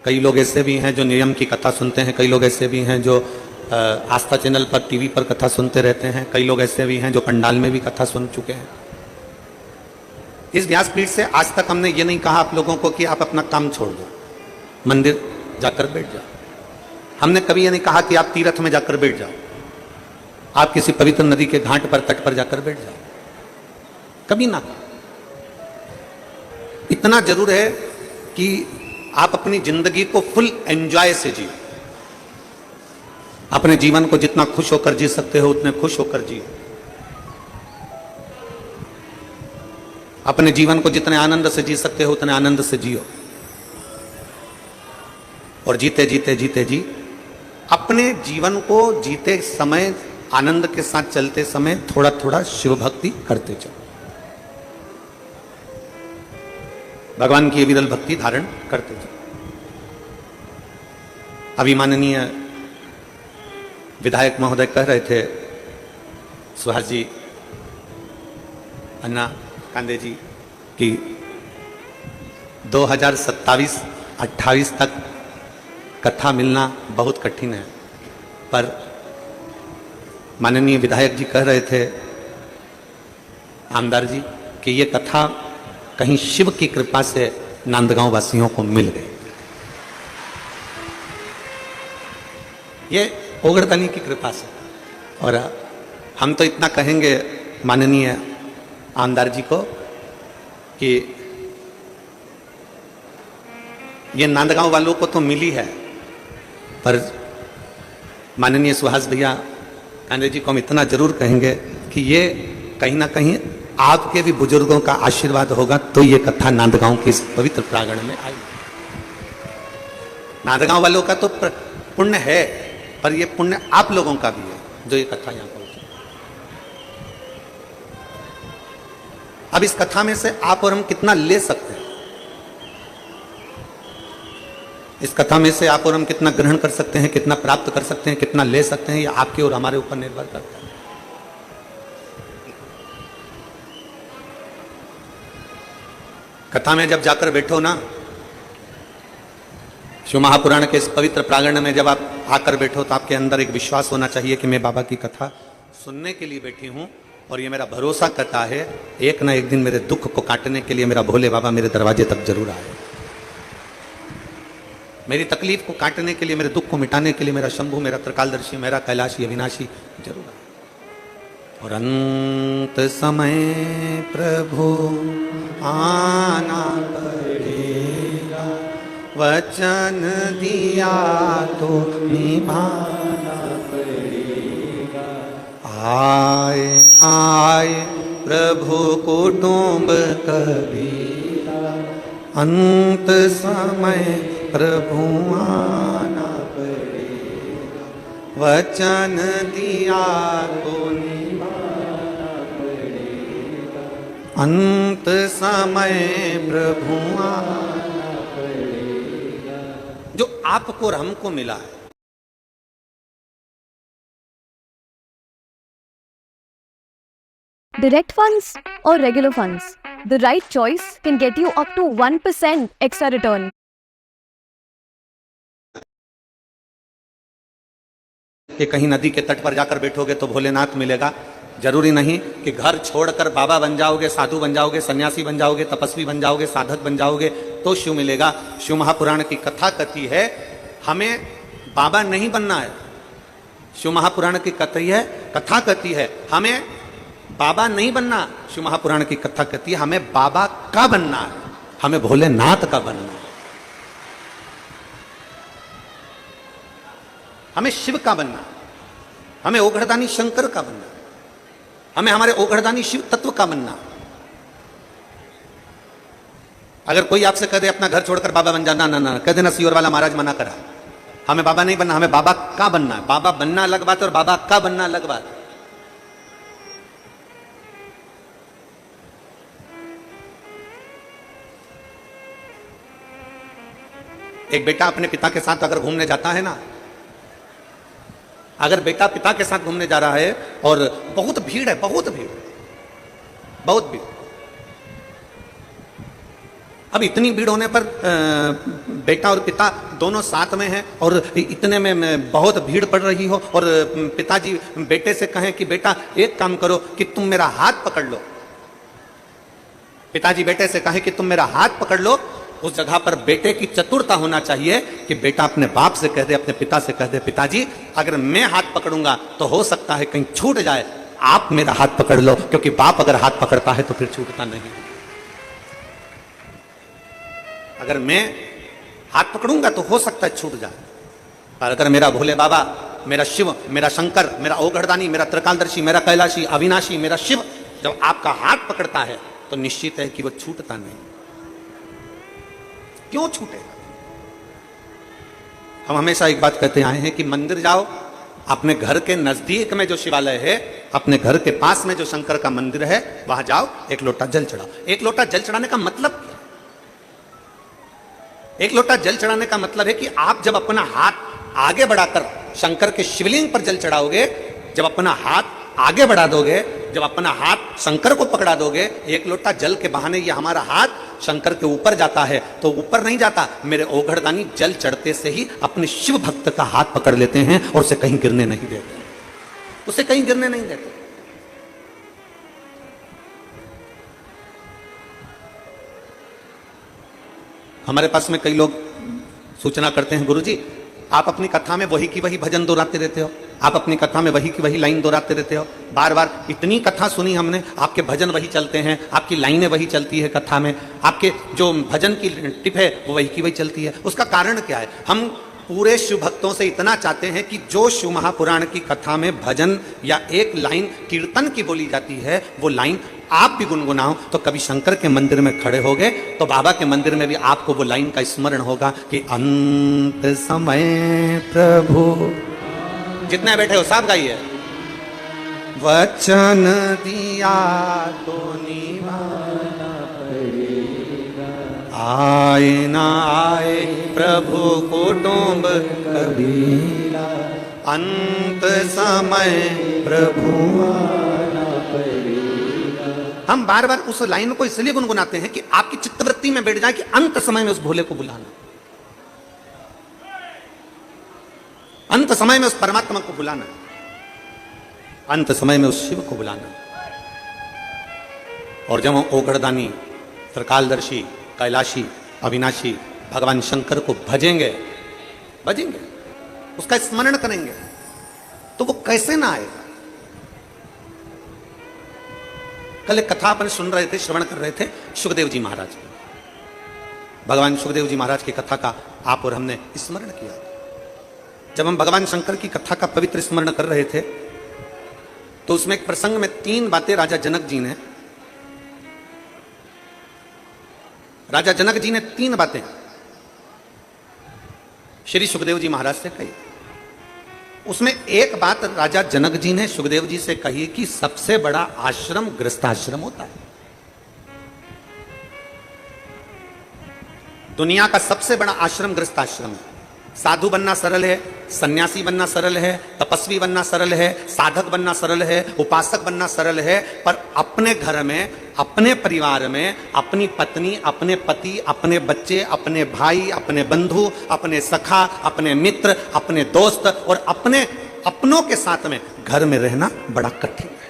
कई लोग ऐसे भी हैं जो नियम की कथा सुनते हैं, कई लोग ऐसे भी हैं जो आस्था चैनल पर टीवी पर कथा सुनते रहते हैं, कई लोग ऐसे भी हैं जो पंडाल में भी कथा सुन चुके हैं। इस व्यासपीठ से आज तक हमने ये नहीं कहा आप लोगों को कि आप अपना काम छोड़ दो, मंदिर जाकर बैठ जाओ। हमने कभी ये नहीं कहा कि आप तीर्थ में जाकर बैठ जाओ, आप किसी पवित्र नदी के घाट पर, तट पर जाकर बैठ जाओ, कभी ना कहा। इतना जरूर है कि आप अपनी जिंदगी को फुल एंजॉय से जियो। अपने जीवन को जितना खुश होकर जी सकते हो उतने खुश होकर जियो। अपने जीवन को जितने आनंद से जी सकते हो उतने आनंद से जियो। और जीते जीते जीते जी अपने जीवन को जीते समय, आनंद के साथ चलते समय थोड़ा थोड़ा शिव भक्ति करते चलो, भगवान की विरल भक्ति धारण करते चलो। अभी माननीय विधायक महोदय कह रहे थे, सुहास जी, अन्ना कांदे जी, कि 2027-28 तक कथा मिलना बहुत कठिन है। पर माननीय विधायक जी कह रहे थे, आमदार जी, कि ये कथा कहीं शिव की कृपा से नांदगांव वासियों को मिल गई। ये ओगड़तनी की कृपा से। और हम तो इतना कहेंगे माननीय आमदार जी को कि ये नांदगांव वालों को तो मिली है, पर माननीय सुहास भैया कांदे जी को हम इतना जरूर कहेंगे कि ये कहीं ना कहीं आपके भी बुजुर्गों का आशीर्वाद होगा तो ये कथा नांदगांव के इस पवित्र प्रांगण में आई। नांदगांव वालों का तो पुण्य है, पर ये पुण्य आप लोगों का भी है जो ये कथा यहां पहुंची। अब इस कथा में से आप और हम कितना ले सकते हैं, इस कथा में से आप और हम कितना ग्रहण कर सकते हैं, कितना प्राप्त कर सकते हैं, कितना ले सकते हैं, ये आपके और हमारे ऊपर निर्भर करता है। कथा में जब जाकर बैठो ना, शिव महापुराण के इस पवित्र प्रांगण में जब आप आकर बैठो तो आपके अंदर एक विश्वास होना चाहिए कि मैं बाबा की कथा सुनने के लिए बैठी हूं और ये मेरा भरोसा करता है एक ना एक दिन मेरे दुख को काटने के लिए मेरा भोले बाबा मेरे दरवाजे तक जरूर आए, मेरी तकलीफ को काटने के लिए, मेरे दुख को मिटाने के लिए मेरा शंभु, मेरा त्रिकालदर्शी, मेरा कैलाशी अविनाशी जरूर आए। और अंत समय प्रभु आना पड़ेगा, वचन दिया तो निभाना पड़ेगा। आए आए प्रभु कुटुंब कबीरा, अंत समय प्रभु आना पड़ेगा, वचन दिया तो निभाना पड़ेगा। अंत समय प्रभु आना पड़ेगा। जो आपको और हमको मिला है, Direct funds or regular funds, the right choice can get you up to 1% extra return. कि कहीं नदी के तट पर जाकर बैठोगे तो भोलेनाथ मिलेगा, जरूरी नहीं कि घर छोड़कर बाबा बन जाओगे, साधु बन जाओगे, सन्यासी बन जाओगे, तपस्वी बन जाओगे, साधक बन जाओगे तो शिव मिलेगा। शिव महापुराण की कथा कहती है हमें बाबा नहीं बनना है। शिव महापुराण की कथा कहती है हमें बाबा नहीं बनना। शिव महापुराण की कथा कहती है हमें बाबा का बनना है, हमें भोलेनाथ का बनना है, हमें शिव का बनना है, हमें ओघड़दानी शंकर का बनना है, हमें हमारे ओघड़दानी शिव तत्व का बनना। अगर कोई आपसे कह दे अपना घर छोड़कर बाबा बन जाना, ना ना कह देना सियोर वाला महाराज मना करा, हमें बाबा नहीं बनना, हमें बाबा का बनना है। बाबा बनना अलग बात है और बाबा का बनना अलग बात है। एक बेटा अपने पिता के साथ अगर घूमने जाता है ना, अगर बेटा पिता के साथ घूमने जा रहा है और बहुत भीड़ है, बहुत भीड़, बहुत भीड़, अब इतनी भीड़ होने पर बेटा और पिता दोनों साथ में हैं और इतने में बहुत भीड़ पड़ रही हो और पिताजी बेटे से कहें कि बेटा एक काम करो कि तुम मेरा हाथ पकड़ लो। पिताजी बेटे से कहें कि तुम मेरा हाथ पकड़ लो। उस जगह पर बेटे की चतुरता होना चाहिए कि बेटा अपने बाप से कह दे, अपने पिता से कह दे, पिताजी अगर मैं हाथ पकड़ूंगा तो हो सकता है कहीं छूट जाए, आप मेरा हाथ पकड़ लो, क्योंकि बाप अगर हाथ पकड़ता है तो फिर छूटता नहीं। अगर मैं हाथ पकड़ूंगा तो हो सकता है छूट जाए, पर अगर मेरा भोले बाबा, मेरा शिव, मेरा शंकर, मेरा ओघड़दानी, मेरा त्रिकालदर्शी, मेरा कैलाशी, अविनाशी, मेरा शिव जब आपका हाथ पकड़ता है तो निश्चित है कि वो छूटता नहीं। क्यों छूटेगा? हम हमेशा एक बात कहते आए हैं कि मंदिर जाओ, अपने घर के नजदीक में जो शिवालय है, अपने घर के पास में जो शंकर का मंदिर है, वहां जाओ, एक लोटा जल चढ़ाओ। एक लोटा जल चढ़ाने का मतलब क्या? एक लोटा जल चढ़ाने का मतलब है कि आप जब अपना हाथ आगे बढ़ाकर शंकर के शिवलिंग पर जल चढ़ाओगे, जब अपना हाथ आगे बढ़ा दोगे, जब अपना हाथ शंकर को पकड़ा दोगे, एक लोटा जल के बहाने ये हमारा हाथ शंकर के ऊपर जाता है, तो ऊपर नहीं जाता। मेरे ओघड़दानी जल चढ़ते से ही अपने शिव भक्त का हाथ पकड़ लेते हैं और उसे कहीं गिरने नहीं देते, उसे कहीं गिरने नहीं देते। हमारे पास में कई लोग सूचना करते हैं, गुरुजी आप अपनी कथा में वही की वही भजन दोहराते रहते हो, आप अपनी कथा में वही की वही लाइन दोहराते रहते हो, बार बार इतनी कथा सुनी हमने, आपके भजन वही चलते हैं, आपकी लाइनें वही चलती है कथा में, आपके जो भजन की टिप है वो वही की वही चलती है। उसका कारण क्या है? हम पूरे शिव भक्तों से इतना चाहते हैं कि जो शिव महापुराण की कथा में भजन या एक लाइन कीर्तन की बोली जाती है, वो लाइन आप भी गुनगुनाओ। तो कभी शंकर के मंदिर में खड़े होगे तो बाबा के मंदिर में भी आपको वो लाइन का स्मरण होगा कि अंत समय प्रभु, जितने बैठे हो सब गाइए, वचन दिया तो निभाना पड़ेगा, आए ना आए प्रभु कुटुंब कबीरा, अंत समय प्रभु आना पड़ेगा। हम बार बार उस लाइन को इसलिए गुनगुनाते हैं कि आपकी चित्तवृत्ति में बैठ जाए कि अंत समय में उस भोले को बुलाना, अंत समय में उस परमात्मा को बुलाना, अंत समय में उस शिव को बुलाना। और जब हम ओघड़दानी, त्रिकालदर्शी, कैलाशी, अविनाशी भगवान शंकर को भजेंगे, उसका स्मरण करेंगे, तो वो कैसे ना आएगा? कल एक कथा अपन सुन रहे थे, श्रवण कर रहे थे सुखदेव जी महाराज, भगवान सुखदेव जी महाराज की कथा का आप और हमने स्मरण किया। जब हम भगवान शंकर की कथा का पवित्र स्मरण कर रहे थे तो उसमें एक प्रसंग में 3 बातें राजा जनक जी ने, राजा जनक जी ने 3 बातें श्री सुखदेव जी महाराज से कही। उसमें एक बात राजा जनक जी ने सुखदेव जी से कही कि सबसे बड़ा आश्रम गृहस्थाश्रम होता है। दुनिया का सबसे बड़ा आश्रम गृहस्थाश्रम है। साधु बनना सरल है, सन्यासी बनना सरल है, तपस्वी बनना सरल है, साधक बनना सरल है, उपासक बनना सरल है, पर अपने घर में, अपने परिवार में, अपनी पत्नी, अपने पति, अपने बच्चे, अपने भाई, अपने बंधु, अपने सखा, अपने मित्र, अपने दोस्त और अपने अपनों के साथ में घर में रहना बड़ा कठिन है।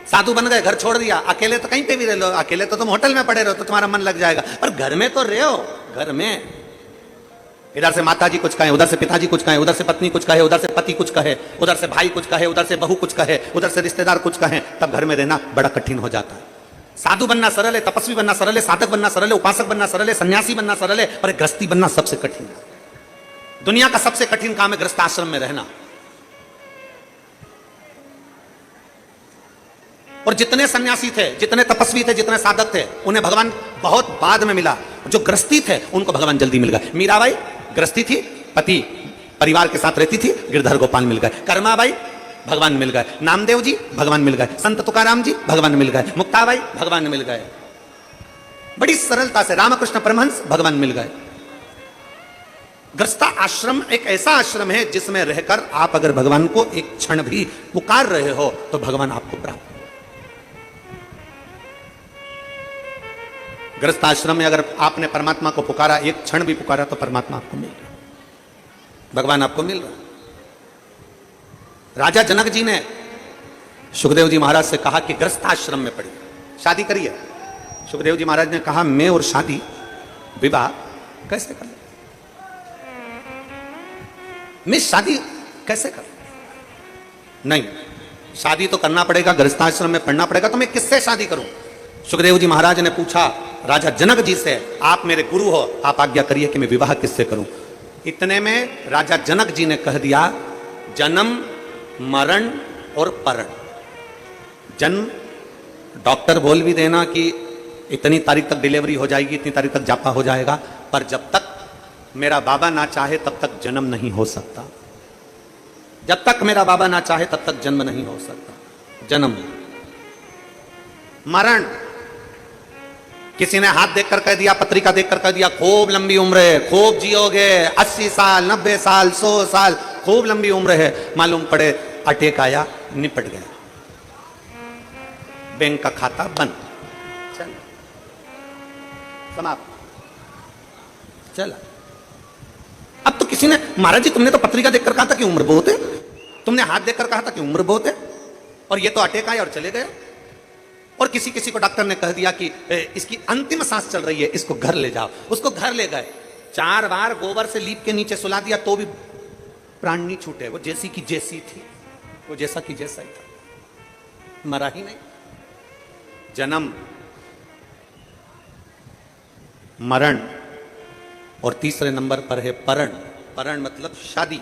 साधु बन गए, घर छोड़ दिया, अकेले तो कहीं पे भी रह लो, अकेले तो तुम होटल में पड़े रहो तो तुम्हारा मन लग जाएगा, पर घर में तो रहो। घर में इधर से माता जी कुछ कहे, उधर से पिताजी कुछ कहे, उधर से पत्नी कुछ कहे, उधर से पति कुछ कहे, उधर से भाई कुछ कहे, उधर से बहू कुछ कहे, उधर से रिश्तेदार कुछ कहे, तब घर में रहना बड़ा कठिन हो जाता है। साधु बनना सरल है, तपस्वी बनना सरल है, साधक बनना सरल है, उपासक बनना सरल है, सन्यासी बनना सरल है, पर गृहस्थी बनना सबसे कठिन है। दुनिया का सबसे कठिन काम है गृहस्थ आश्रम में रहना। और जितने सन्यासी थे, जितने तपस्वी थे, जितने साधक थे, उन्हें भगवान बहुत बाद में मिला। जो गृहस्थी थे उनको भगवान जल्दी मिल गए। मीराबाई गृहस्थी थी, पति परिवार के साथ रहती थी, गिरधर गोपाल मिल गए। कर्माबाई भगवान मिल गए। नामदेव जी भगवान मिल गए। संत तुकाराम जी भगवान मिल गए। मुक्ताबाई भगवान मिल गए। बड़ी सरलता से रामकृष्ण परमहंस भगवान मिल गए। गृहस्थ आश्रम एक ऐसा आश्रम है जिसमें रहकर आप अगर भगवान को एक क्षण भी पुकार रहे हो तो भगवान आपको प्राप्त। गृहस्थ आश्रम में अगर आपने परमात्मा को पुकारा, एक क्षण भी पुकारा, तो परमात्मा आपको मिल रहा, भगवान आपको मिल रहा। राजा जनक जी ने सुखदेव जी महाराज से कहा कि गृहस्थ आश्रम में पढ़िए, शादी करिए। सुखदेव जी महाराज ने कहा मैं और शादी, विवाह कैसे कर, मैं शादी कैसे कर, नहीं, शादी तो करना पड़ेगा, गृहस्थाश्रम में पढ़ना पड़ेगा, तो मैं किससे शादी करूं? सुखदेव जी महाराज ने पूछा राजा जनक जी से, आप मेरे गुरु हो, आप आज्ञा करिए कि मैं विवाह किससे करूं। इतने में राजा जनक जी ने कह दिया, जन्म मरण और परण। जन्म, डॉक्टर बोल भी देना कि इतनी तारीख तक डिलीवरी हो जाएगी, इतनी तारीख तक जापा हो जाएगा, पर जब तक मेरा बाबा ना चाहे तब तक जन्म नहीं हो सकता, जब तक मेरा बाबा ना चाहे तब तक जन्म नहीं हो सकता। जन्म, मरण, किसी ने हाथ देखकर कह दिया, पत्रिका देखकर कह दिया खूब लंबी उम्र है, खूब जियोगे, 80 साल 90 साल 100 साल, खूब लंबी उम्र है, मालूम पड़े अटैक आया, निपट गया, बैंक का खाता बंद, चल समाप्त, चला। अब तो किसी ने, महाराज जी तुमने तो पत्रिका देखकर कहा था कि उम्र बहुत है, तुमने हाथ देखकर कहा था कि उम्र बहुत है, और ये तो अटैक आए और चले गए। और किसी किसी को डॉक्टर ने कह दिया कि इसकी अंतिम सांस चल रही है, इसको घर ले जाओ, उसको घर ले गए, 4 बार गोबर से लीप के नीचे सुला दिया तो भी प्राण नहीं छूटे, वो जैसी की जैसी थी, वो जैसा की जैसा ही था, मरा ही नहीं। जन्म, मरण, और तीसरे नंबर पर है परण। परण मतलब शादी,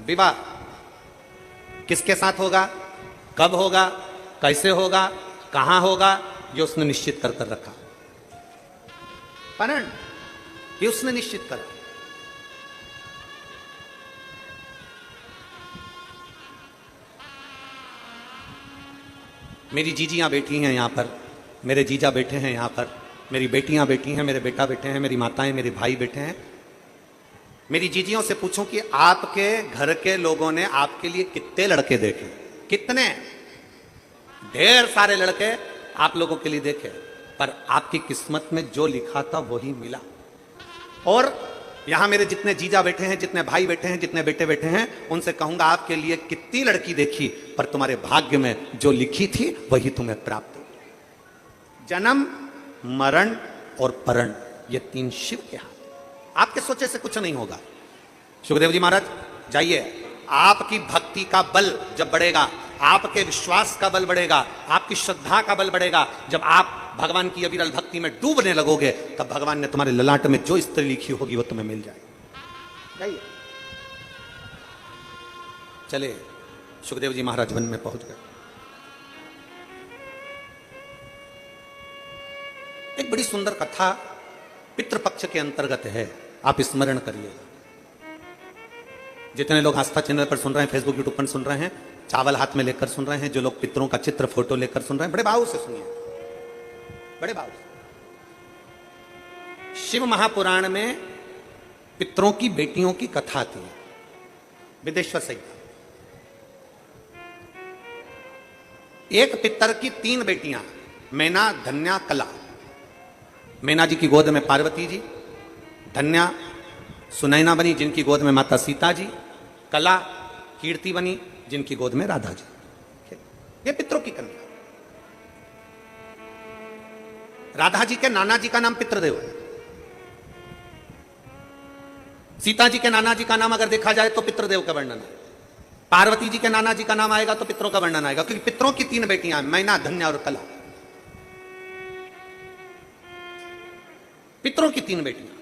विवाह। किसके साथ होगा, कब होगा, कैसे होगा, कहां होगा, ये उसने निश्चित कर रखा। परण ये उसने निश्चित करा। मेरी जीजियां बैठी हैं यहां पर, मेरे जीजा बैठे हैं यहां पर, मेरी बेटियां बैठी हैं, मेरे बेटा बैठे हैं, मेरी माताएं, मेरे भाई बैठे हैं। मेरी जीजियों से पूछूं कि आपके घर के लोगों ने आपके लिए कितने लड़के देखे? कितने? ढेर सारे लड़के आप लोगों के लिए देखे, पर आपकी किस्मत में जो लिखा था वही मिला। और यहां मेरे जितने जीजा बैठे हैं, जितने भाई बैठे हैं, जितने बेटे बैठे हैं, उनसे कहूंगा आपके लिए कितनी लड़की देखी, पर तुम्हारे भाग्य में जो लिखी थी वही तुम्हें प्राप्त हो। जन्म, मरण और परण, ये 3 शिव के हाथ। आपके सोचे से कुछ नहीं होगा। सुखदेव जी महाराज जाइए, आपकी भक्ति का बल जब बढ़ेगा, आपके विश्वास का बल बढ़ेगा, आपकी श्रद्धा का बल बढ़ेगा, जब आप भगवान की अविरल भक्ति में डूबने लगोगे, तब भगवान ने तुम्हारे ललाट में जो स्त्री लिखी होगी वो तुम्हें मिल जाएगी। जाइए, चले। सुखदेव जी महाराज वन में पहुंच गए। एक बड़ी सुंदर कथा पितृपक्ष के अंतर्गत है, आप स्मरण करिएगा। जितने लोग आस्था चैनल पर सुन रहे हैं, फेसबुक यूट्यूब पर सुन रहे हैं, चावल हाथ में लेकर सुन रहे हैं, जो लोग पितरों का चित्र फोटो लेकर सुन रहे हैं, बड़े भाव से सुनिए, बड़े भाव से। शिव महापुराण में पितरों की बेटियों की कथा थी, विदेश्वर सहित। एक पितर की 3 बेटियां, मैना, धन्या, कला। मैना जी की गोद में पार्वती जी, धन्या सुनैना बनी जिनकी गोद में माता सीता जी, कला कीर्ति बनी जिनकी गोद में राधा जी। ये पितरों की कन्या। राधा जी के नाना जी का नाम पितृदेव है। सीता जी के नाना जी का नाम अगर देखा जाए तो पितृदेव का वर्णन है। पार्वती जी के नाना जी का नाम आएगा तो पितरों का वर्णन आएगा, क्योंकि पितरों की 3 बेटियां, मैना, धन्या और कला। पितरों की 3 बेटियां,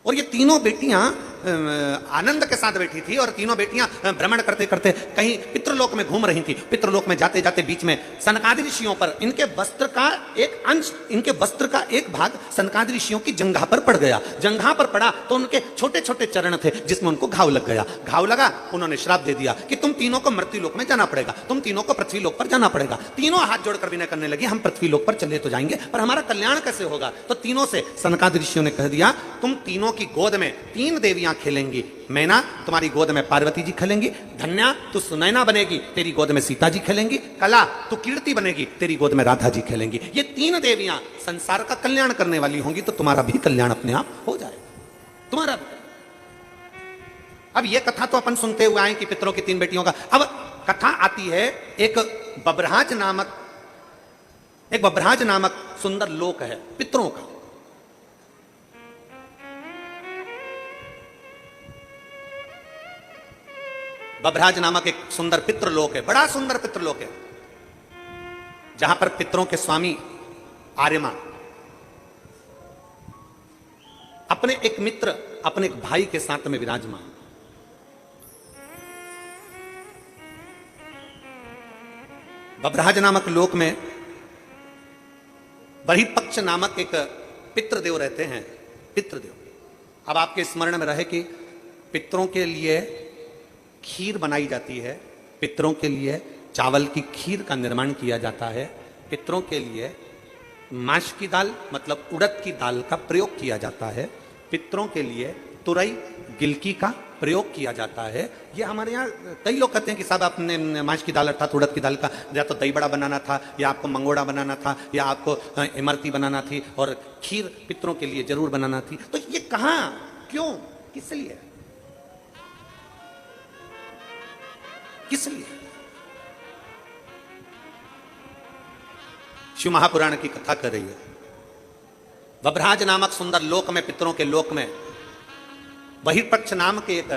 और ये तीनों बेटियां आनंद के साथ बैठी थी, और तीनों बेटियां भ्रमण करते करते कहीं पितृलोक में घूम रही थी। पितृलोक में जाते जाते बीच में सनकादि ऋषियों पर इनके वस्त्र का एक अंश, इनके वस्त्र का एक भाग सनकादि ऋषियों की जंघा पर पड़ गया। जंघा पर पड़ा तो उनके छोटे छोटे चरण थे जिसमें उनको घाव लग गया। घाव लगा, उन्होंने श्राप दे दिया कि तुम तीनों को मृत्युलोक में जाना पड़ेगा, तुम तीनों को पृथ्वीलोक पर जाना पड़ेगा। तीनों हाथ जोड़कर विनय करने लगी, हम पृथ्वीलोक पर चले तो जाएंगे, पर हमारा कल्याण कैसे होगा? तो तीनों से सनकादि ऋषियों ने कह दिया, तुम तीनों की गोद में 3 देवियां खेलेंगी, मैना तुम्हारी गोद में पार्वती जी खेलेंगी, धन्या तू सुनैना बनेगी, तेरी गोद में सीता जी खेलेंगी, कला तू कीर्ति बनेगी, तेरी गोद में राधा जी खेलेंगी। ये तीन देवियां संसार का कल्याण करने वाली होंगी, तो तुम्हारा भी कल्याण अपने आप हो जाएगा, तुम्हारा भी। अब ये कथा तो अपन सुनते हुए आए कि पितरों की तीन बेटियों का। अब कथा आती है एक बब्रहाज नामक सुंदर लोक है पितरों का। बब्रहाज नामक एक सुंदर पितृलोक है, बड़ा सुंदर पितृलोक है, जहां पर पितरों के स्वामी आर्यमा अपने एक मित्र, अपने एक भाई के साथ में विराजमान। बब्रहाज नामक लोक में बहिपक्ष नामक एक पितृदेव रहते हैं, पितृदेव। अब आपके स्मरण में रहे कि पितरों के लिए खीर बनाई जाती है, पितरों के लिए चावल की खीर का निर्माण किया जाता है, पितरों के लिए माश की दाल मतलब उड़द की दाल का प्रयोग किया जाता है, पितरों के लिए तुरई गिलकी का प्रयोग किया जाता है। ये हमारे यहाँ कई लोग कहते हैं कि साहब आपने माश की दाल अर्थात उड़द की दाल का या तो दही बड़ा बनाना था, या आपको मंगोड़ा बनाना था, या आपको इमरती बनाना थी, और खीर पितरों के लिए जरूर बनाना थी। तो ये कहां, क्यों, किस लिए, किस लिए? शिव महापुराण की कथा कर रही है। बब्रहाज नामक सुंदर लोक में, पितरों के लोक में बहिर्पक्ष नाम के एक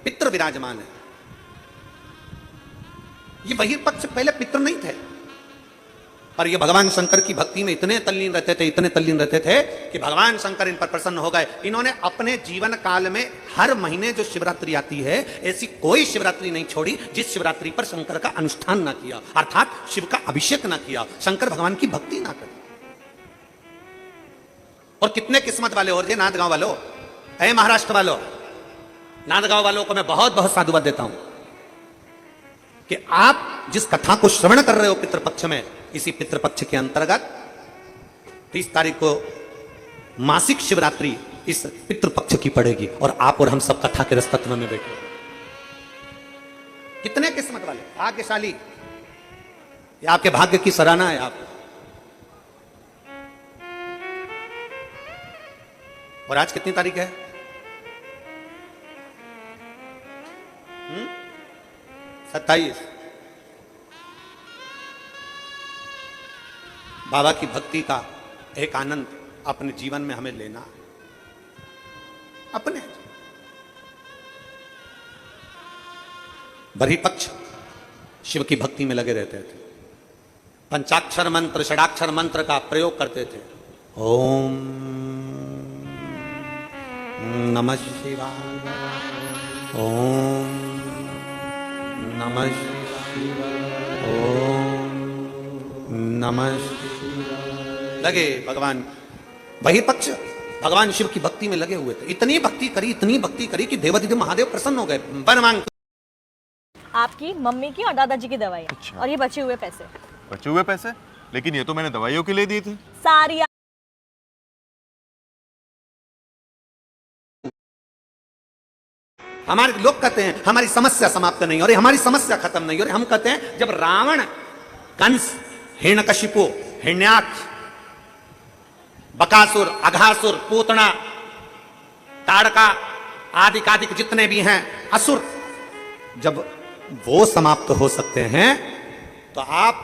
पितृ विराजमान है। ये बहिर्पक्ष पहले पितृ नहीं थे, पर ये भगवान शंकर की भक्ति में इतने तल्लीन रहते थे कि भगवान शंकर इन पर प्रसन्न हो गए। इन्होंने अपने जीवन काल में हर महीने जो शिवरात्रि आती है, ऐसी कोई शिवरात्रि नहीं छोड़ी जिस शिवरात्रि पर शंकर का अनुष्ठान ना किया, अर्थात शिव का अभिषेक ना किया, शंकर भगवान की भक्ति ना करी। और कितने किस्मत वाले हो रहे नांदगांव वालों, ऐ महाराष्ट्र वालों, नांदगांव वालों को मैं बहुत बहुत साधुवाद देता हूं कि आप जिस कथा को श्रवण कर रहे हो पितृपक्ष में, इसी पितृपक्ष के अंतर्गत 30 तारीख को मासिक शिवरात्रि इस पितृपक्ष की पड़ेगी, और आप और हम सब कथा के रसतत्व में बैठे। कितने किस्मत वाले, भाग्यशाली, ये आपके भाग्य की सराहना है। आप और आज कितनी तारीख है? 27। बाबा की भक्ति का एक आनंद अपने जीवन में हमें लेना, अपने बहिर्पक्ष शिव की भक्ति में लगे रहते थे, पंचाक्षर मंत्र, षडाक्षर मंत्र का प्रयोग करते थे। ओम नमः शिवाय, ओम नमः शिवाय, ओम नमः शिवाय। लगे भगवान बहिर्पक्ष भगवान शिव की भक्ति में लगे हुए थे। इतनी भक्ति करी कि देवाधिदेव महादेव प्रसन्न हो गए। वर मांग आपकी मम्मी की और दादाजी की दवाई। अच्छा। और ये बचे हुए पैसे। बचे हुए पैसे? लेकिन ये तो मैंने दवाइयों के लिए दिए थे। सारी हमारे लोग कहते हैं हमारी समस्या समाप्त नहीं हो रही, हमारी समस्या खत्म नहीं हो रही। हम कहते हैं जब रावण, कंस, हिरण्यकशिपु, हिरण्याक्ष, बकासुर, अघासुर, पूतना, ताड़का आदि जितने भी हैं असुर, जब वो समाप्त हो सकते हैं तो आप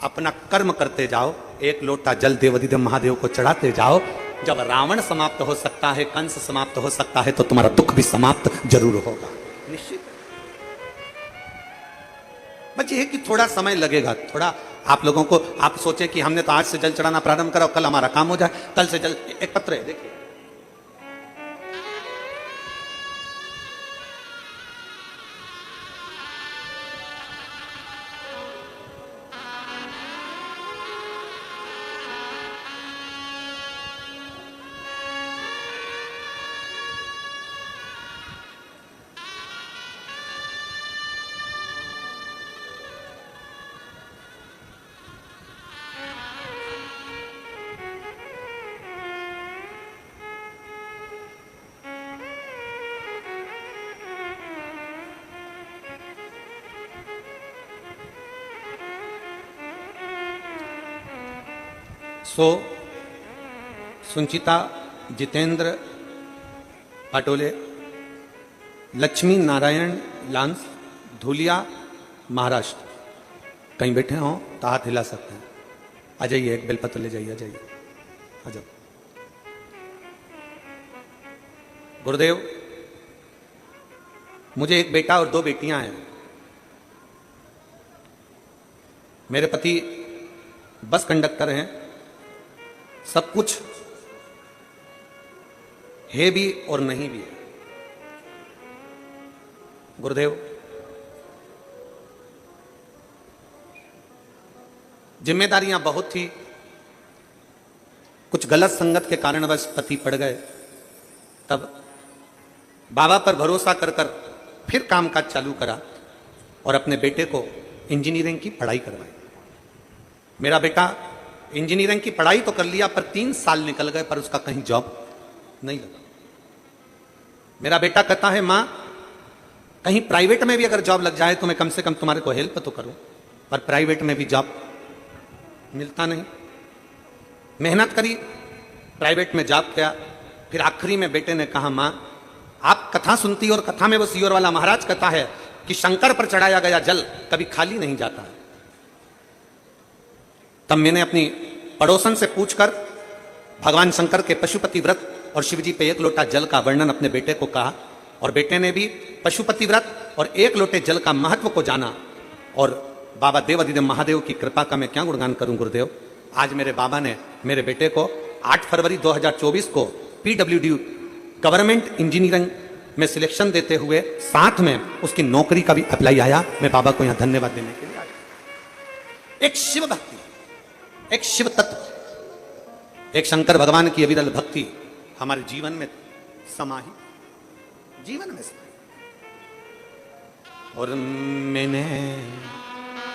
अपना कर्म करते जाओ, एक लोटा जल देवाधिदेव महादेव को चढ़ाते जाओ। जब रावण समाप्त हो सकता है, कंस समाप्त हो सकता है, तो तुम्हारा दुख भी समाप्त जरूर होगा, निश्चित। बस ये है कि थोड़ा समय लगेगा, थोड़ा आप लोगों को, आप सोचें कि हमने तो आज से जल चढ़ाना प्रारंभ करा, कल हमारा काम हो जाए, कल से जल। एक पत्र है, देखिए, सो सुंचिता जितेंद्र पाटोले, लक्ष्मी नारायण लांस, धुलिया, महाराष्ट्र। कहीं बैठे हों तो हाथ हिला सकते हैं। आ जाइए, एक बेलपत्र ले जाइए, आ जाइए, आ जाओ। गुरुदेव, मुझे एक बेटा और 2 बेटियां हैं। मेरे पति बस कंडक्टर हैं, सब कुछ है भी और नहीं भी है। गुरुदेव, जिम्मेदारियां बहुत थी, कुछ गलत संगत के कारणवश पति पड़ गए। तब बाबा पर भरोसा कर कर फिर कामकाज चालू करा और अपने बेटे को इंजीनियरिंग की पढ़ाई करवाई। मेरा बेटा इंजीनियरिंग की पढ़ाई तो कर लिया, पर 3 साल निकल गए, पर उसका कहीं जॉब नहीं लगा। मेरा बेटा कहता है, मां कहीं प्राइवेट में भी अगर जॉब लग जाए तो मैं कम से कम तुम्हारे को हेल्प तो करूं, पर प्राइवेट में भी जॉब मिलता नहीं। मेहनत करी, प्राइवेट में जॉब किया, फिर आखिरी में बेटे ने कहा, मां आप कथा सुनती और कथा में वो सीहोर वाला महाराज कहता है कि शंकर पर चढ़ाया गया जल कभी खाली नहीं जाता है। तब मैंने अपनी पड़ोसन से पूछकर भगवान शंकर के पशुपति व्रत और शिवजी पे 1 लोटा जल का वर्णन अपने बेटे को कहा, और बेटे ने भी पशुपति व्रत और 1 लोटे जल का महत्व को जाना। और बाबा देवाधिदेव महादेव की कृपा का मैं क्या गुणगान करूं गुरुदेव। आज मेरे बाबा ने मेरे बेटे को 8 फरवरी 2024 को PWD गवर्नमेंट इंजीनियरिंग में सिलेक्शन देते हुए साथ में उसकी नौकरी का भी अप्लाई आया। मैं बाबा को यहां धन्यवाद देने के लिए आया। एक शिव भक्ति, एक शिव तत्व, एक शंकर भगवान की अविरल भक्ति हमारे जीवन में समाहित, जीवन में समाहित। और मैंने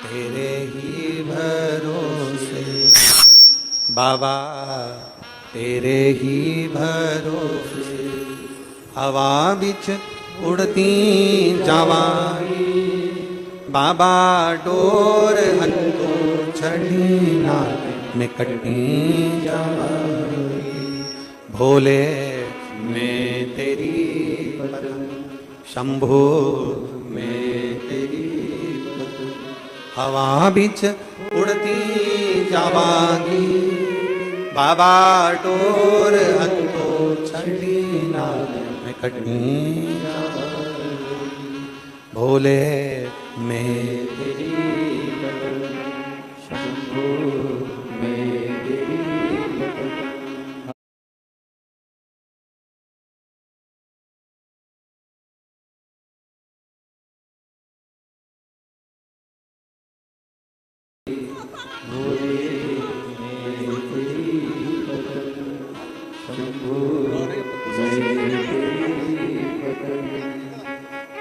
तेरे ही भरोसे बाबा, तेरे ही भरोसे हवा बिच उड़ती जावा, बाबा डोर हंतो छड़ी ना में कटी जावा, भोले मैं तेरी शंभो मैं तेरी हवा बिच उड़ती जावागी, बाबा डोर हंतो छड़ी ना में कटी जावागी, भोले मैं तेरी शंभो मैं तेरी।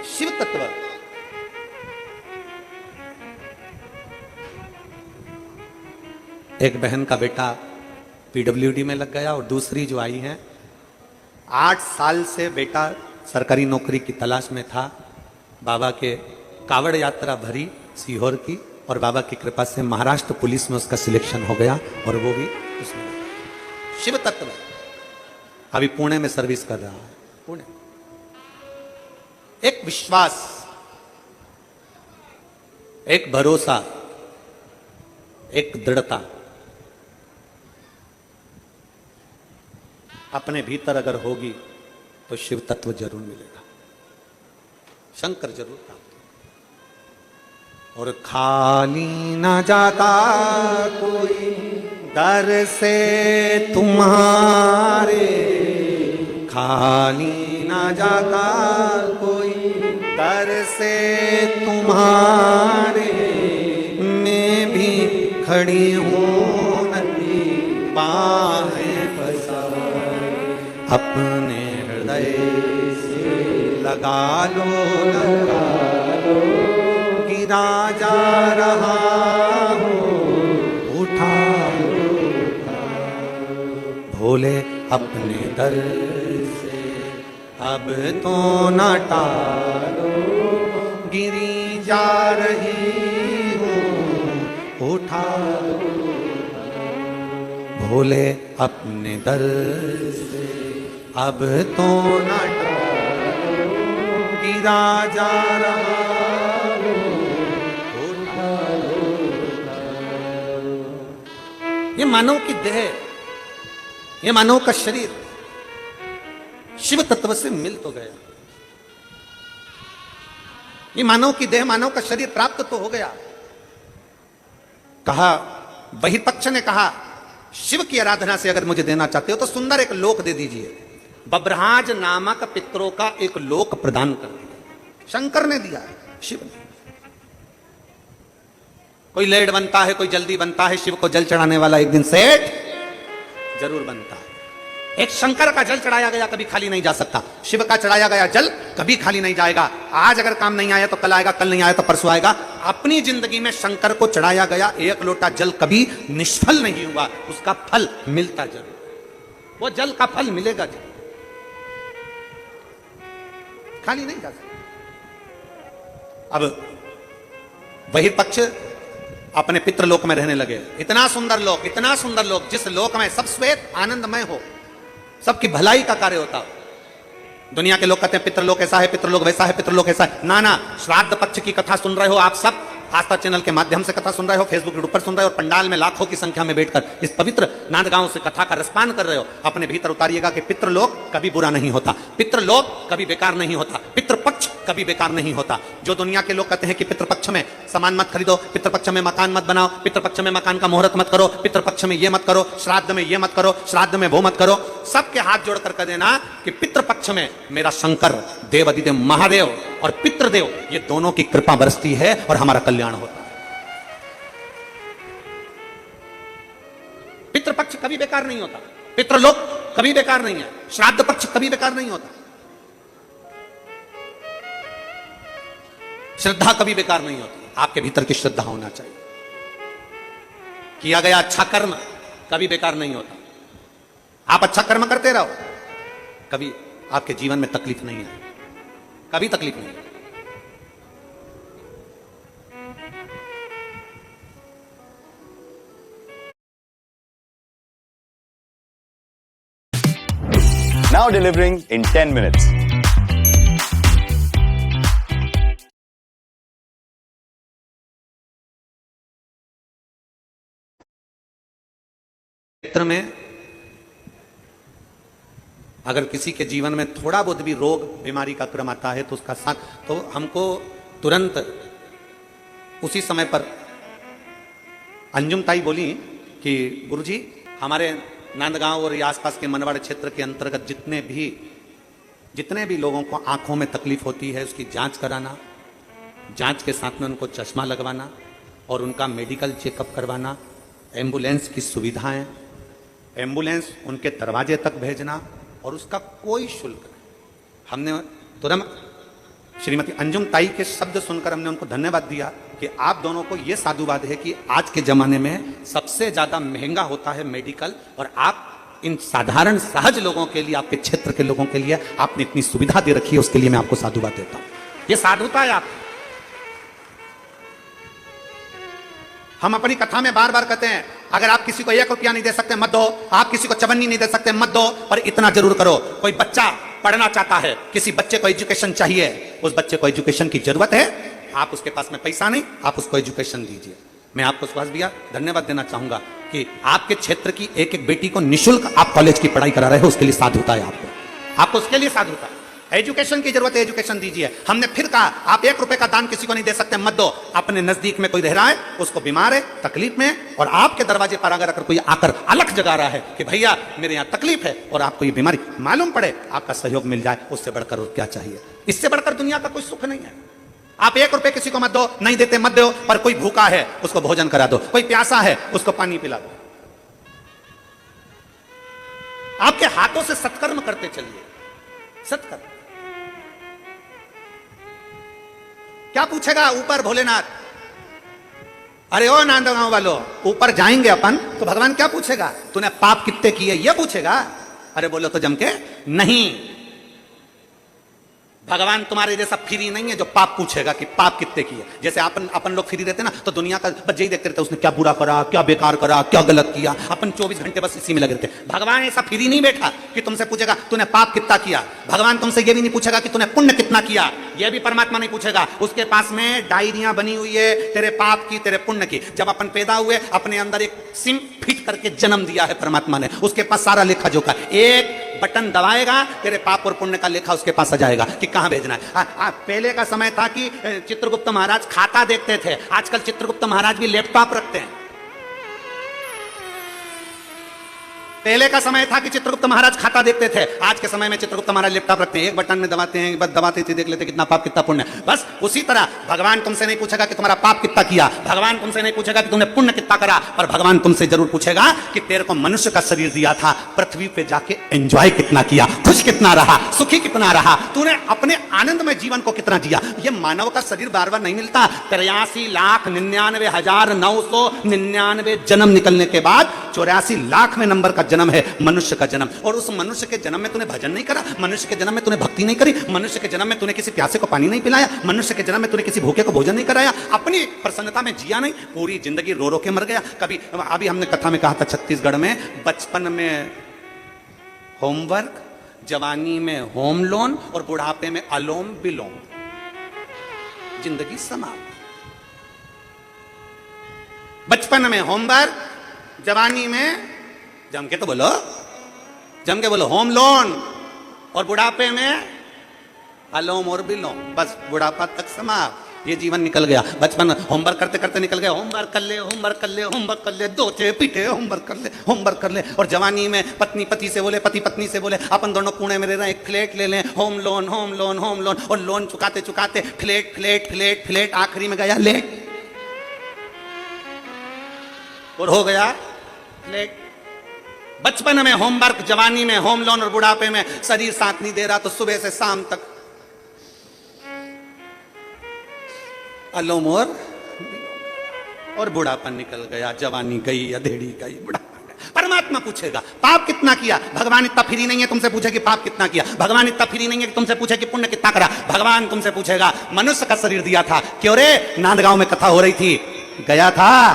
शिव तत्व एक बहन का बेटा PWD में लग गया और दूसरी जो आई है 8 साल से बेटा सरकारी नौकरी की तलाश में था। बाबा के कावड़ यात्रा भरी सीहोर की और बाबा की कृपा से महाराष्ट्र पुलिस में उसका सिलेक्शन हो गया और वो भी उसमें शिव तत्व अभी पुणे में सर्विस कर रहा है। पुणे एक विश्वास, एक भरोसा, एक दृढ़ता अपने भीतर अगर होगी तो शिव तत्व जरूर मिलेगा, शंकर जरूर प्राप्त होगा। और खाली ना जाता कोई दर से तुम्हारे, खाली ना जाता कोई दर से तुम्हारे, मैं भी खड़ी हूँ नदी बाहें पसारे, अपने हृदय से लगा लो गिरा जा रहा हो, उठा भोले अपने दर से अब तो न टालो, गिरी जा रही हो उठा भोले अपने दर से अब तो न गिरा जा रहा ये मानव की देह, ये मानव का शरीर शिव तत्व से मिल तो गया। ये मानव की देह, मानव का शरीर प्राप्त तो हो गया। कहा, बहिर्पक्ष ने कहा, शिव की आराधना से अगर मुझे देना चाहते हो तो सुंदर एक लोक दे दीजिए। बब्रहाज नामक पितरों का एक लोक प्रदान कर दिया। शंकर ने दिया, शिव ने। कोई लेट बनता है, कोई जल्दी बनता है, शिव को जल चढ़ाने वाला एक दिन सेठ जरूर बनता है। एक शंकर का जल चढ़ाया गया कभी खाली नहीं जा सकता, शिव का चढ़ाया गया जल कभी खाली नहीं जाएगा। आज अगर काम नहीं आया तो कल आएगा, कल नहीं आया तो परसों आएगा। अपनी जिंदगी में शंकर को चढ़ाया गया एक लोटा जल कभी निष्फल नहीं हुआ, उसका फल मिलता जरूर। वो जल का फल मिलेगा जरूर, खाली नहीं जा सकता। अब बहिर्पक्ष अपने पितृलोक में रहने लगे। इतना सुंदर लोक, इतना सुंदर लोक, जिस लोक में सब श्वेत आनंदमय हो, सबकी भलाई का कार्य होता हो। दुनिया के लोग कहते हैं पितृलोक ऐसा है, पितृलोक वैसा है, पितृलोक ऐसा है। ना ना, श्राद्ध पक्ष की कथा सुन रहे हो आप सब, आस्था चैनल के माध्यम से कथा सुन रहे हो, फेसबुक यूट्यूब पर सुन रहे हो, पंडाल में लाखों की संख्या में बैठकर इस पवित्र नांदगांव से कथा का रसपान कर रहे हो। अपने भीतर उतारिएगा कि पितृलोक कभी बुरा नहीं होता, पितृलोक कभी बेकार नहीं होता, पितृपक्ष कभी बेकार नहीं होता। जो दुनिया के लोग कहते हैं कि पितृपक्ष में सामान मत खरीदो, पितृपक्ष में मकान मत बनाओ, पितृपक्ष में मकान का मुहूर्त मत करो, पितृपक्ष में ये मत करो, श्राद्ध में ये मत करो, श्राद्ध में वो मत करो, सबके हाथ जोड़कर कह देना कि पितृपक्ष में मेरा शंकर, देवादिदेव महादेव और पितृदेव, ये दोनों की कृपा बरसती है और हमारा कल्याण होता है। पितृपक्ष कभी बेकार नहीं होता, पितृलोक कभी बेकार नहीं है, श्राद्ध पक्ष कभी बेकार नहीं होता, श्रद्धा कभी बेकार नहीं होती। आपके भीतर की श्रद्धा होना चाहिए। किया गया अच्छा कर्म कभी बेकार नहीं होता। आप अच्छा कर्म करते रहो, कभी आपके जीवन में तकलीफ नहीं है, कभी तकलीफ नहीं है। Now delivering in 10 minutes. क्षेत्र में अगर किसी के जीवन में थोड़ा बहुत भी रोग बीमारी का क्रम आता है तो उसका साथ, तो हमको तुरंत उसी समय पर अंजुम ताई बोली कि गुरुजी, हमारे नांदगांव और आसपास के मनवाड़ क्षेत्र के अंतर्गत जितने भी लोगों को आंखों में तकलीफ होती है उसकी जांच कराना, जांच के साथ में उनको चश्मा लगवाना और उनका मेडिकल चेकअप करवाना, एम्बुलेंस की सुविधाएं, एम्बुलेंस उनके दरवाजे तक भेजना और उसका कोई शुल्क नहीं। हमने तुरंत श्रीमती अंजुम ताई के शब्द सुनकर हमने उनको धन्यवाद दिया कि आप दोनों को यह साधुवाद है कि आज के जमाने में सबसे ज्यादा महंगा होता है मेडिकल, और आप इन साधारण सहज लोगों के लिए, आपके क्षेत्र के लोगों के लिए आपने इतनी सुविधा दे रखी है, उसके लिए मैं आपको साधुवाद देता हूं। यह साधुता है। आप, हम अपनी कथा में बार बार कहते हैं अगर आप किसी को 1 रुपया नहीं दे सकते मत दो, आप किसी को चवन्नी नहीं दे सकते मत दो, पर इतना जरूर करो। कोई बच्चा पढ़ना चाहता है, किसी बच्चे को एजुकेशन चाहिए, उस बच्चे को एजुकेशन की जरूरत है, आप उसके पास में पैसा नहीं, आप उसको एजुकेशन दीजिए। मैं आपको विश्वास दिया, धन्यवाद देना चाहूंगा कि आपके क्षेत्र की एक एक बेटी को निःशुल्क आप कॉलेज की पढ़ाई करा रहे हो, उसके लिए साधुता है। आपको उसके लिए साधुता है। एजुकेशन की जरूरत है, एजुकेशन दीजिए। हमने फिर कहा आप 1 रुपए का दान किसी को नहीं दे सकते मत दो। अपने नजदीक में कोई रह रहा है, उसको बीमार है, तकलीफ में, और आपके दरवाजे पर अगर कोई आकर अलख जगा रहा है कि भैया मेरे यहाँ तकलीफ है और आपको ये बीमारी मालूम पड़े, आपका सहयोग मिल जाए, उससे बढ़कर और क्या चाहिए? इससे बढ़कर दुनिया का कोई सुख नहीं है। आप 1 रुपए किसी को मत दो, नहीं देते मत दो, पर कोई भूखा है उसको भोजन करा दो, कोई प्यासा है उसको पानी पिला दो। आपके हाथों से सत्कर्म करते चलिए, सत्कर्म। क्या पूछेगा ऊपर भोलेनाथ? अरे ओ नांदगांव वालों, ऊपर जाएंगे अपन तो भगवान क्या पूछेगा? तूने पाप कितने किए ये पूछेगा? अरे बोलो तो जम के नहीं। भगवान तुम्हारे जैसा फ्री नहीं है जो पाप पूछेगा कि पाप कितने किए। जैसे अपन लोग फ्री रहते ना तो दुनिया का बस यही देखते रहते उसने क्या बुरा करा, क्या बेकार करा, क्या गलत किया। अपन 24 घंटे बस इसी में लगे रहते। भगवान ऐसा फ्री नहीं बैठा कि तुमसे पूछेगा तूने पाप कितना किया। भगवान तुमसे ये भी नहीं पूछेगा कि तूने पुण्य कितना किया, यह भी परमात्मा नहीं पूछेगा। उसके पास में डायरियां बनी हुई है तेरे पाप की, तेरे पुण्य की। जब अपन पैदा हुए अपने अंदर एक सिम फिट करके जन्म दिया है परमात्मा ने, उसके पास सारा लेखा जोखा, एक बटन दबाएगा तेरे पाप और पुण्य का लेखा उसके पास आ जाएगा कि कहां भेजना है। पहले का समय था कि चित्रगुप्त महाराज खाता देखते थे, आजकल चित्रगुप्त महाराज भी लैपटॉप रखते हैं। पहले का समय था कि चित्रगुप्त महाराज खाता देखते थे, आज के समय में चित्रगुप्त महाराज लैपटॉप रखते हैं, एक बटन में दबाते हैं, बस दबाते थे देख लेते कितना पाप कितना पुण्य। बस उसी तरह भगवान तुमसे नहीं पूछेगा कि तुम्हारा पाप कितना किया, भगवान तुमसे नहीं पूछेगा कि तुमने पुण्य कितना करा, पर भगवान तुमसे जरूर पूछेगा कि तेरे को मनुष्य का शरीर दिया था, पृथ्वी पे जाके एंजॉय कितना किया, खुश कितना रहा, सुखी कितना रहा, तूने अपने आनंदमय जीवन को कितना जिया। ये मानव का शरीर बार बार नहीं मिलता। 83,99,999 जन्म निकलने के बाद 84 लाख में नंबर का जन्म है मनुष्य का जन्म। और उस मनुष्य के जन्म में तूने भजन नहीं करा, मनुष्य के जन्म में तूने भक्ति नहीं करी, मनुष्य के जन्म में तूने किसी प्यासे को पानी नहीं पिलाया, मनुष्य के जन्म में तूने किसी भूखे को भोजन नहीं कराया, अपनी प्रसन्नता में जिया नहीं, पूरी जिंदगी रो रो के मर गया। कभी अभी हमने कथा में कहा था छत्तीसगढ़ में बचपन में होमवर्क, जवानी में होम लोन और बुढ़ापे में अलोम विलोम, जिंदगी समाप्त। बचपन में होमवर्क, जवानी में जम के बोलो होम लोन, और बुढ़ापे में अलोम और बिलोम, बस बुढ़ापा तक समाप्त। ये जीवन निकल गया। बचपन होमवर्क करते करते निकल गया, होमवर्क कर ले, होमवर्क कर ले, होमवर्क कर ले, दोचे पीटे, होमवर्क कर ले, होमवर्क कर ले। और जवानी में पत्नी पति से बोले, पति पत्नी से बोले अपन दोनों पुणे में रह रहे हैं, एक फ्लैट ले लें, home loan home loan home loan, और लोन चुकाते चुकाते फ्लैट फ्लैट फ्लैट फ्लैट, आखिरी में गया लेट और हो गया फ्लैट। बचपन में होमवर्क, जवानी में होम लोन और बुढ़ापे में शरीर साथ नहीं दे रहा तो सुबह से शाम तक अलोम और बुढ़ापा निकल गया, जवानी गई, अधेड़ी गई, बुढ़ापा गया। परमात्मा पूछेगा पाप कितना किया। भगवान इतना फ्री नहीं है तुमसे पूछे कि पाप कितना किया, भगवान इतना फ्री नहीं है कि तुमसे पूछे कि पुण्य कितना करा। भगवान तुमसे पूछेगा मनुष्य का शरीर दिया था, क्यों रे नांदगांव में कथा हो रही थी, गया था,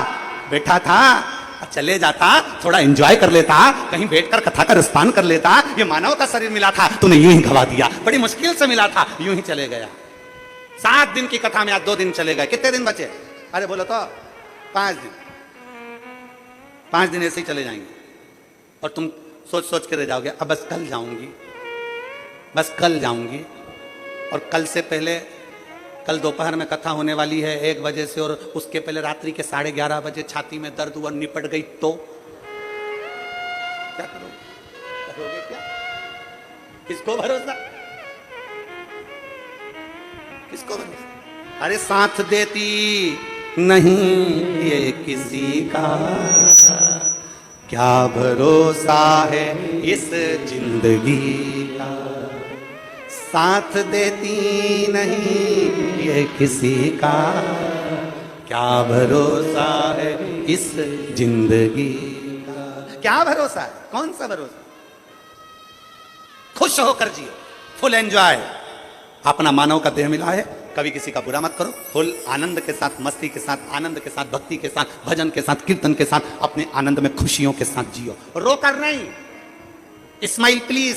बैठा था, चले जाता, थोड़ा एंजॉय कर लेता, कहीं बैठकर कथा का रसपान कर लेता। ये मानव का शरीर मिला था, तूने यूं ही गवा दिया, बड़ी मुश्किल से मिला था, यूं ही चले गया। 7 दिन की कथा में आज 2 दिन चले गए। कितने दिन बचे? अरे बोलो तो 5 दिन। 5 दिन ऐसे ही चले जाएंगे और तुम सोच सोच के रह जाओगे, अब बस कल जाऊंगी, बस कल जाऊंगी। और कल से पहले, कल दोपहर में कथा होने वाली है 1 बजे से, और उसके पहले रात्रि के 11:30 बजे छाती में दर्द हुआ, निपट गई तो क्या करोगे? करोगे क्या? किसको भरोसा, किसको भरोसा? अरे साथ देती नहीं ये किसी का, क्या भरोसा है इस जिंदगी का, साथ देती नहीं ये किसी का, क्या भरोसा है इस जिंदगी का। क्या भरोसा है? कौन सा भरोसा? खुश होकर जियो, फुल एंजॉय। अपना मानव का देह मिला है, कभी किसी का बुरा मत करो, फुल आनंद के साथ, मस्ती के साथ, आनंद के साथ, भक्ति के साथ, भजन के साथ, कीर्तन के साथ, अपने आनंद में खुशियों के साथ जियो, रोकर नहीं। Smile please.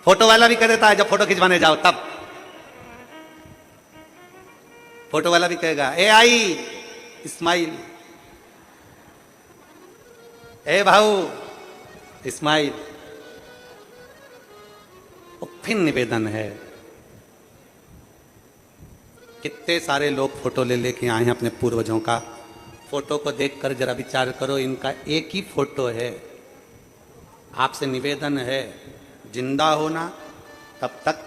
फोटो वाला भी कह देता है जब फोटो खिंचवाने जाओ, तब फोटो वाला भी कहेगा ए आई स्माइल, ए भाऊ स्माइल। फिर निवेदन है, कितने सारे लोग फोटो ले लेके आए हैं अपने पूर्वजों का, फोटो को देखकर जरा विचार करो, इनका एक ही फोटो है। आपसे निवेदन है, जिंदा होना तब तक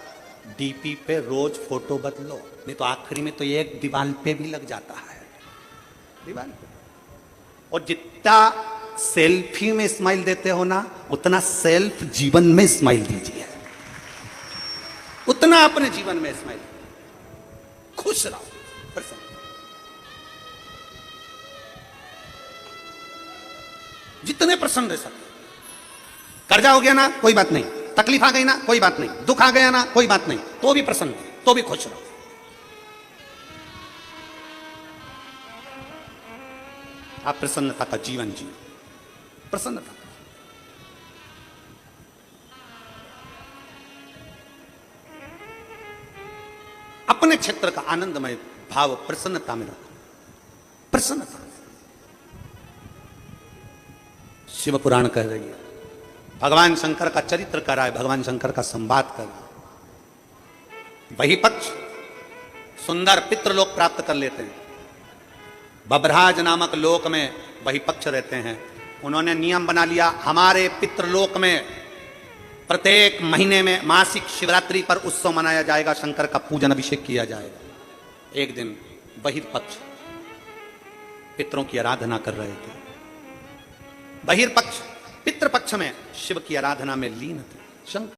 डीपी पे रोज फोटो बदलो, नहीं तो आखिरी में तो एक दीवार पे भी लग जाता है, दीवार पे। और जितना सेल्फी में स्माइल देते हो ना, उतना सेल्फ जीवन में स्माइल दीजिए, उतना अपने जीवन में स्माइल, खुश रहो, प्रसन्न। जितने प्रसन्न रह सकते। कर्जा हो गया ना, कोई बात नहीं, तकलीफ आ गई ना, कोई बात नहीं, दुख आ गया ना, कोई बात नहीं, तो भी प्रसन्न, तो भी खुश रहो। आप प्रसन्नता का जीवन जियो, प्रसन्नता। अपने क्षेत्र का आनंदमय भाव प्रसन्नता में रखो, प्रसन्नता। शिव पुराण कह रही है, भगवान शंकर का चरित्र कर रहा है, भगवान शंकर का संवाद कर रहा है। वही पक्ष सुंदर पितृलोक प्राप्त कर लेते हैं। बभराज नामक लोक में वही पक्ष रहते हैं। उन्होंने नियम बना लिया, हमारे पितृलोक में प्रत्येक महीने में मासिक शिवरात्रि पर उत्सव मनाया जाएगा, शंकर का पूजन अभिषेक किया जाएगा। एक दिन बहिर्पक्ष पितरों की आराधना कर रहे थे। बहिर्पक्ष पितृपक्ष में शिव की आराधना में लीन थे। शंकर